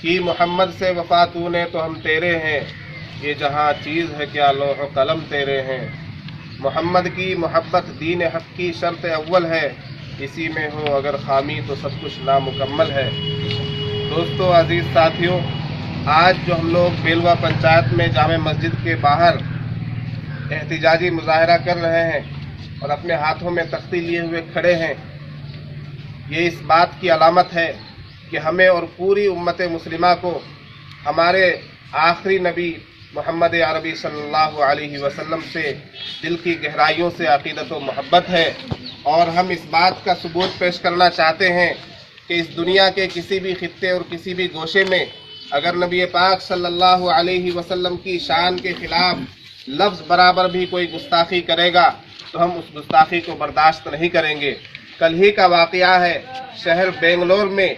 کی محمد سے وفا تو نے تو ہم تیرے ہیں، یہ جہاں چیز ہے کیا لوح و قلم تیرے ہیں۔ محمد کی محبت دین حق کی شرط اول ہے، اسی میں ہو اگر خامی تو سب کچھ نامکمل ہے۔ دوستو، عزیز ساتھیوں، آج جو ہم لوگ بیلوا پنچایت میں جامع مسجد کے باہر احتجاجی مظاہرہ کر رہے ہیں اور اپنے ہاتھوں میں تختی لیے ہوئے کھڑے ہیں، یہ اس بات کی علامت ہے کہ ہمیں اور پوری امت مسلمہ کو ہمارے آخری نبی محمد عربی صلی اللہ علیہ وسلم سے دل کی گہرائیوں سے عقیدت و محبت ہے، اور ہم اس بات کا ثبوت پیش کرنا چاہتے ہیں کہ اس دنیا کے کسی بھی خطے اور کسی بھی گوشے میں اگر نبی پاک صلی اللہ علیہ وسلم کی شان کے خلاف لفظ برابر بھی کوئی گستاخی کرے گا تو ہم اس گستاخی کو برداشت نہیں کریں گے۔ کل ہی کا واقعہ ہے، شہر بنگلور میں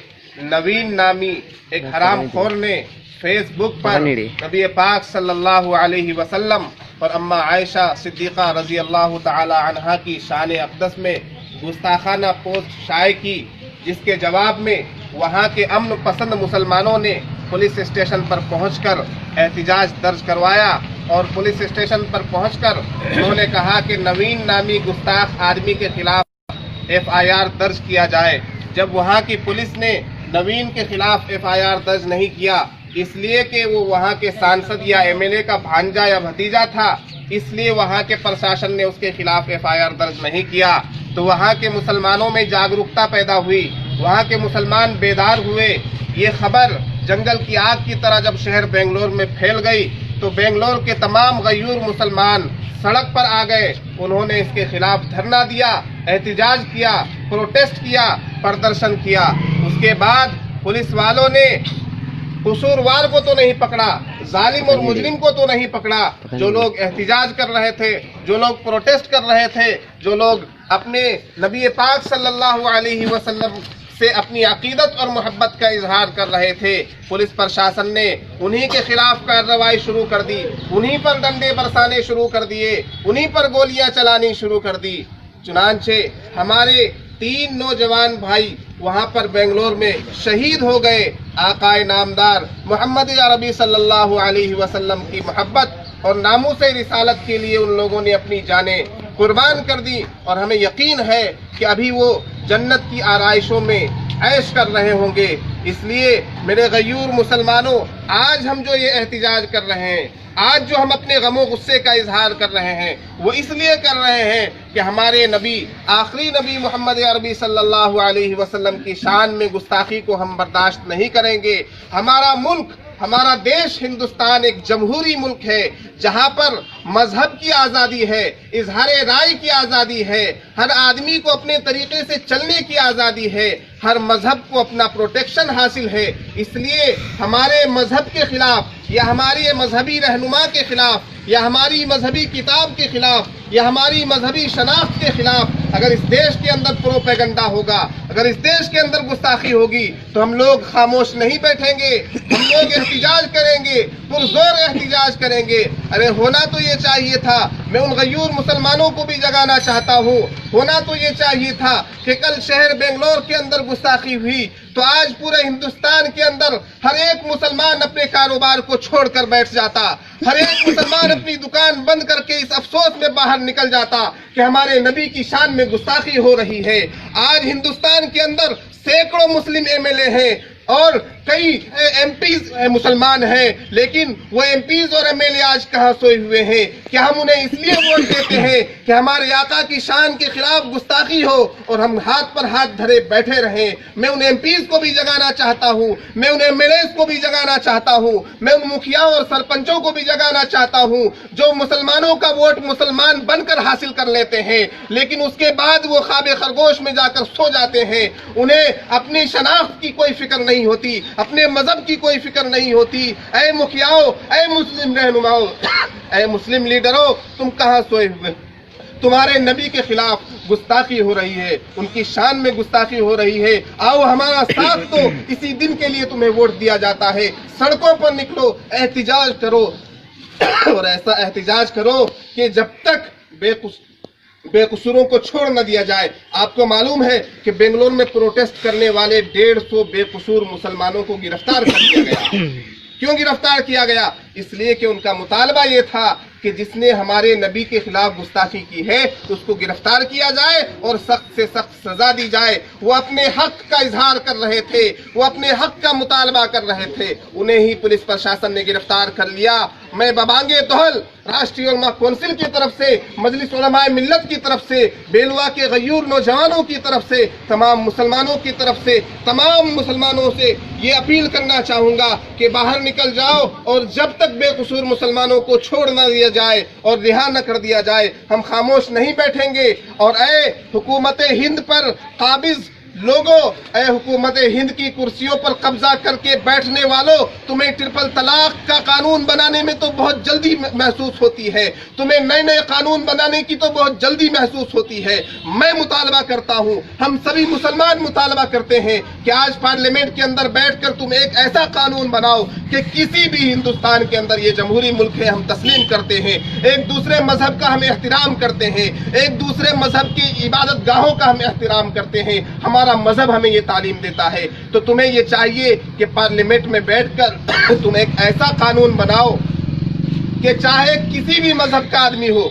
نوین نامی ایک حرام خور نے فیس بک پر نبی پاک صلی اللہ علیہ وسلم اور اما عائشہ صدیقہ رضی اللہ تعالی عنہا کی شان اقدس میں گستاخانہ پوسٹ شائع کی، جس کے جواب میں وہاں کے امن پسند مسلمانوں نے پولیس اسٹیشن پر پہنچ کر احتجاج درج کروایا، اور پولیس اسٹیشن پر پہنچ کر انہوں نے کہا کہ نوین نامی گستاخ آدمی کے خلاف FIR درج کیا جائے۔ جب وہاں کی پولیس نے نوین کے خلاف FIR درج نہیں کیا، اس لیے کہ وہ وہاں کے سانسد یا MLA کا بھانجا یا بھتیجا تھا، اس لیے وہاں کے پرشاسن نے اس کے خلاف FIR درج نہیں کیا، تو وہاں کے مسلمانوں میں جاگرکتا پیدا ہوئی، وہاں کے مسلمان بیدار ہوئے۔ یہ خبر جنگل کی آگ کی طرح جب شہر بنگلور میں پھیل گئی تو بنگلور کے تمام غیور مسلمان سڑک پر آ گئے، انہوں نے اس کے خلاف دھرنا دیا، احتجاج کیا، پروٹیسٹ کیا، پردرشن کیا۔ اس کے بعد پولیس والوں نے قصوروار کو تو نہیں پکڑا، ظالم اور مجرم کو تو نہیں پکڑا، جو لوگ احتجاج کر رہے تھے، جو لوگ پروٹیسٹ کر رہے تھے، جو لوگ اپنے نبی پاک صلی اللہ علیہ وسلم سے اپنی عقیدت اور محبت کا اظہار کر رہے تھے، پولیس پرشاسن نے انہی کے خلاف کارروائی شروع کر دی، انہی پر ڈنڈے برسانے شروع کر دیے، انہی پر گولیاں چلانی شروع کر دی۔ چنانچہ ہمارے 3 نوجوان بھائی وہاں پر بنگلور میں شہید ہو گئے۔ آقائے نامدار محمد عربی صلی اللہ علیہ وسلم کی محبت اور ناموس رسالت کے لیے ان لوگوں نے اپنی جانیں قربان کر دی، اور ہمیں یقین ہے کہ ابھی وہ جنت کی آرائشوں میں عیش کر رہے ہوں گے۔ اس لیے میرے غیور مسلمانوں، آج ہم جو یہ احتجاج کر رہے ہیں، آج جو ہم اپنے غم و غصے کا اظہار کر رہے ہیں، وہ اس لیے کر رہے ہیں کہ ہمارے نبی، آخری نبی محمد عربی صلی اللہ علیہ وسلم کی شان میں گستاخی کو ہم برداشت نہیں کریں گے۔ ہمارا ملک، ہمارا دیش ہندوستان ایک جمہوری ملک ہے، جہاں پر مذہب کی آزادی ہے، اظہار رائے کی آزادی ہے، ہر آدمی کو اپنے طریقے سے چلنے کی آزادی ہے، ہر مذہب کو اپنا پروٹیکشن حاصل ہے۔ اس لیے ہمارے مذہب کے خلاف یا ہمارے مذہبی رہنما کے خلاف یا ہماری مذہبی کتاب کے خلاف یا ہماری مذہبی شناخت کے خلاف اگر اس دیش کے اندر پروپیگنڈا ہوگا، اگر اس دیش کے اندر گستاخی ہوگی، تو ہم لوگ خاموش نہیں بیٹھیں گے، ہم لوگ احتجاج کریں گے، پرزور احتجاج کریں گے۔ ارے ہونا تو یہ چاہیے تھا، میں ان غیور مسلمانوں کو بھی جگانا چاہتا ہوں، ہونا تو یہ چاہیے تھا کہ کل شہر بنگلور کے اندر گستاخی ہوئی تو آج پورے ہندوستان کے اندر ہر ایک مسلمان اپنے کاروبار کو چھوڑ کر بیٹھ جاتا، ہر ایک مسلمان اپنی دکان بند کر کے اس افسوس میں باہر نکل جاتا کہ ہمارے نبی کی شان میں گستاخی ہو رہی ہے۔ آج ہندوستان کے اندر سینکڑوں مسلم MLA ہیں اور کئی MPs مسلمان ہیں، لیکن وہ MPs اور MLA آج کہاں سوئے ہوئے ہیں؟ کیا ہم انہیں اس لیے ووٹ دیتے ہیں کہ ہمارے آقا کی شان کے خلاف گستاخی ہو اور ہم ہاتھ پر ہاتھ دھرے بیٹھے رہیں؟ میں ان MPs کو بھی جگانا چاہتا ہوں، میں ان MLAs کو بھی جگانا چاہتا ہوں، میں ان مکھیاؤں اور سرپنچوں کو بھی جگانا چاہتا ہوں جو مسلمانوں کا ووٹ مسلمان بن کر حاصل کر لیتے ہیں، لیکن اس کے بعد وہ خواب خرگوش میں جا کر سو جاتے ہیں۔ انہیں اپنی شناخت کی کوئی فکر نہیں ہوتی، اپنے مذہب کی کوئی فکر نہیں ہوتی۔ اے مکھیاؤں، اے مسلم رہنماؤں، اے مسلم لیڈروں، تم کہاں سوئے ہوئے؟ تمہارے نبی کے خلاف گستاخی ہو رہی ہے، ان کی شان میں گستاخی ہو رہی ہے۔ آؤ ہمارا ساتھ دو، اسی دن کے لیے تمہیں ووٹ دیا جاتا ہے۔ سڑکوں پر نکلو، احتجاج کرو اور ایسا احتجاج کرو کہ جب تک بے قصوروں کو چھوڑ نہ دیا جائے۔ آپ کو معلوم ہے کہ بنگلور میں پروٹیسٹ کرنے والے 150 بے قصور مسلمانوں کو گرفتار کر دیا گیا۔ کیوں گرفتار کیا گیا؟ اس لیے کہ ان کا مطالبہ یہ تھا کہ جس نے ہمارے نبی کے خلاف گستاخی کی ہے اس کو گرفتار کیا جائے اور سخت سے سخت سزا دی جائے۔ وہ اپنے حق کا اظہار کر رہے تھے، وہ اپنے حق کا مطالبہ کر رہے تھے، انہیں ہی پولیس پرشاسن نے گرفتار کر لیا۔ میں ببانگ دہل راشٹریہ علماء کونسل کی طرف سے، مجلس علماء ملت کی طرف سے، بیلوا کے غیور نوجوانوں کی طرف سے، تمام مسلمانوں کی طرف سے، تمام مسلمانوں سے یہ اپیل کرنا چاہوں گا کہ باہر نکل جاؤ، اور جب تک بے قصور مسلمانوں کو چھوڑ نہ دیا جائے اور رہا نہ کر دیا جائے ہم خاموش نہیں بیٹھیں گے۔ اور اے حکومت ہند پر قابض لوگوں، اے حکومت ہند کی کرسیوں پر قبضہ کر کے بیٹھنے والوں، تمہیں ٹرپل طلاق کا قانون بنانے میں تو بہت جلدی محسوس ہوتی ہے، تمہیں نئے نئے قانون بنانے کی تو بہت جلدی محسوس ہوتی ہے۔ میں مطالبہ کرتا ہوں، ہم سبھی مسلمان مطالبہ کرتے ہیں کہ آج پارلیمنٹ کے اندر بیٹھ کر تم ایک ایسا قانون بناؤ کہ کسی بھی ہندوستان کے اندر، یہ جمہوری ملک ہے، ہم تسلیم کرتے ہیں، ایک دوسرے مذہب کا ہم احترام کرتے ہیں، ایک دوسرے مذہب کی عبادت گاہوں کا ہم احترام کرتے ہیں، ہمارا مذہب ہمیں یہ تعلیم دیتا ہے۔ تو تمہیں یہ چاہیے کہ پارلیمنٹ میں بیٹھ کر تم ایک ایسا قانون بناؤ کہ چاہے کسی بھی مذہب کا آدمی ہو،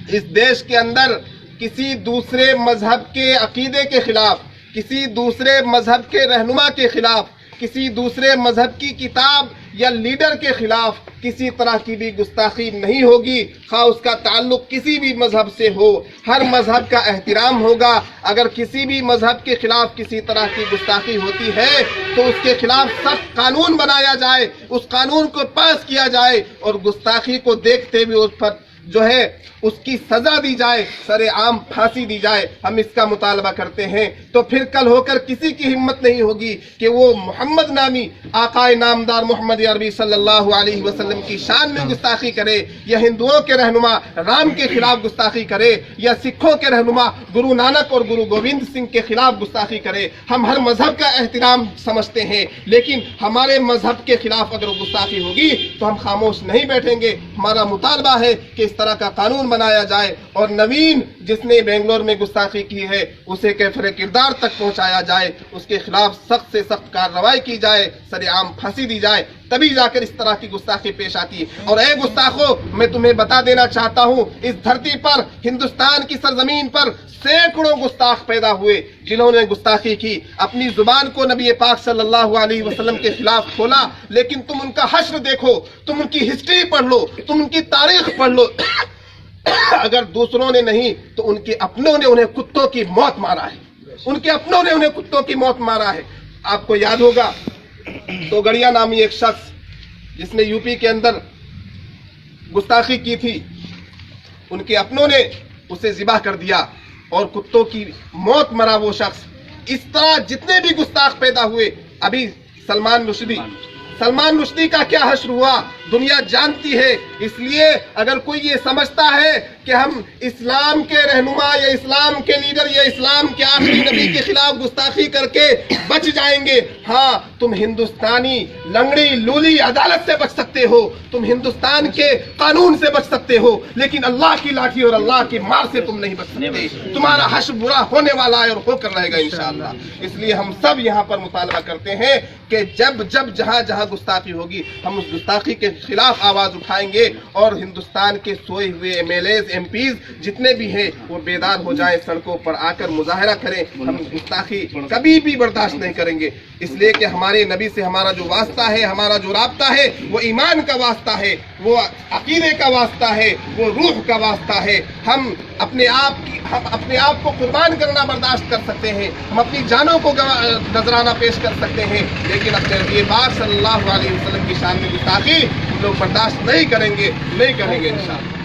اس دیش کے اندر کسی دوسرے مذہب کے عقیدے کے خلاف، کسی دوسرے مذہب کے رہنما کے خلاف، کسی دوسرے مذہب کی کتاب یا لیڈر کے خلاف کسی طرح کی بھی گستاخی نہیں ہوگی، خواہ اس کا تعلق کسی بھی مذہب سے ہو۔ ہر مذہب کا احترام ہوگا۔ اگر کسی بھی مذہب کے خلاف کسی طرح کی گستاخی ہوتی ہے تو اس کے خلاف سخت قانون بنایا جائے، اس قانون کو پاس کیا جائے اور گستاخی کو دیکھتے ہوئے اس پر جو ہے اس کی سزا دی جائے، سر عام پھانسی دی جائے۔ ہم اس کا مطالبہ کرتے ہیں۔ تو پھر کل ہو کر کسی کی ہمت نہیں ہوگی کہ وہ محمد نامی آقائے نامدار محمد عربی صلی اللہ علیہ وسلم کی شان میں گستاخی کرے، یا ہندوؤں کے رہنما رام کے خلاف گستاخی کرے، یا سکھوں کے رہنما گرو نانک اور گرو گوبند سنگھ کے خلاف گستاخی کرے۔ ہم ہر مذہب کا احترام سمجھتے ہیں، لیکن ہمارے مذہب کے خلاف اگر گستاخی ہوگی تو ہم خاموش نہیں بیٹھیں گے۔ ہمارا مطالبہ ہے کہ اس طرح کا قانون بنایا جائے، اور نوین جس نے بنگلور میں گستاخی کی ہے اسے کیفر کردار تک پہنچایا جائے، اس کے خلاف سخت سے سخت کارروائی کی جائے، سر عام پھانسی دی جائے، تبھی جا کر اس طرح کی گستاخی پیش آتی ہے۔ اور اے گستاخوں، میں تمہیں بتا دینا چاہتا ہوں، اس دھرتی پر، ہندوستان کی سرزمین پر سینکڑوں گستاخ پیدا ہوئے جنہوں نے گستاخی کی، اپنی زبان کو نبی پاک صلی اللہ علیہ وسلم کے خلاف کھولا، لیکن تم ان کا حشر دیکھو، تم ان کی ہسٹری پڑھ لو، تم ان کی تاریخ پڑھ لو۔ اگر دوسروں نے نہیں تو ان کے اپنوں نے انہیں کتوں کی موت مارا ہے، ان کے اپنوں نے انہیں کتوں کی موت مارا ہے۔ آپ کو یاد ہوگا توگڑیا نامی ایک شخص جس نے یو پی کے اندر گستاخی کی تھی، ان کے اپنوں نے اسے ذبح کر دیا اور کتوں کی موت مرا وہ شخص۔ اس طرح جتنے بھی گستاخ پیدا ہوئے، ابھی سلمان رشدی کا کیا حشر ہوا دنیا جانتی ہے۔ اس لیے اگر کوئی یہ سمجھتا ہے کہ ہم اسلام کے رہنما یا اسلام کے لیڈر یا اسلام کے آخری نبی کے خلاف گستاخی کر کے بچ جائیں گے، ہاں تم ہندوستانی لنگڑی لولی عدالت سے بچ سکتے ہو، تم ہندوستان کے قانون سے بچ سکتے ہو، لیکن اللہ کی لاٹھی اور اللہ کی مار سے تم نہیں بچ سکتے۔ تمہارا حشر برا ہونے والا ہے اور ہو کر رہے گا انشاءاللہ۔ اس لیے ہم سب یہاں پر مطالبہ کرتے ہیں کہ جب جہاں گستاخی ہوگی ہم اس گستاخی کے خلاف آواز اٹھائیں گے، اور ہندوستان کے سوئے ہوئے M L As M Ps جتنے بھی ہیں وہ بیدار ہو جائیں، سڑکوں پر آ کر مظاہرہ کریں۔ ہم گستاخی کبھی بھی برداشت نہیں کریں گے، اس لیے کہ ہمارے نبی سے ہمارا جو واسطہ ہے، ہمارا جو رابطہ ہے، وہ ایمان کا واسطہ ہے، وہ عقیدے کا واسطہ ہے، وہ روح کا واسطہ ہے۔ ہم اپنے آپ کو قربان کرنا برداشت کر سکتے ہیں، ہم اپنی جانوں کو نذرانہ پیش کر سکتے ہیں، لیکن اپنے نبی پاک صلی اللہ علیہ وسلم کی شان میں گستاخی ہم لوگ برداشت نہیں کریں گے انشاءاللہ۔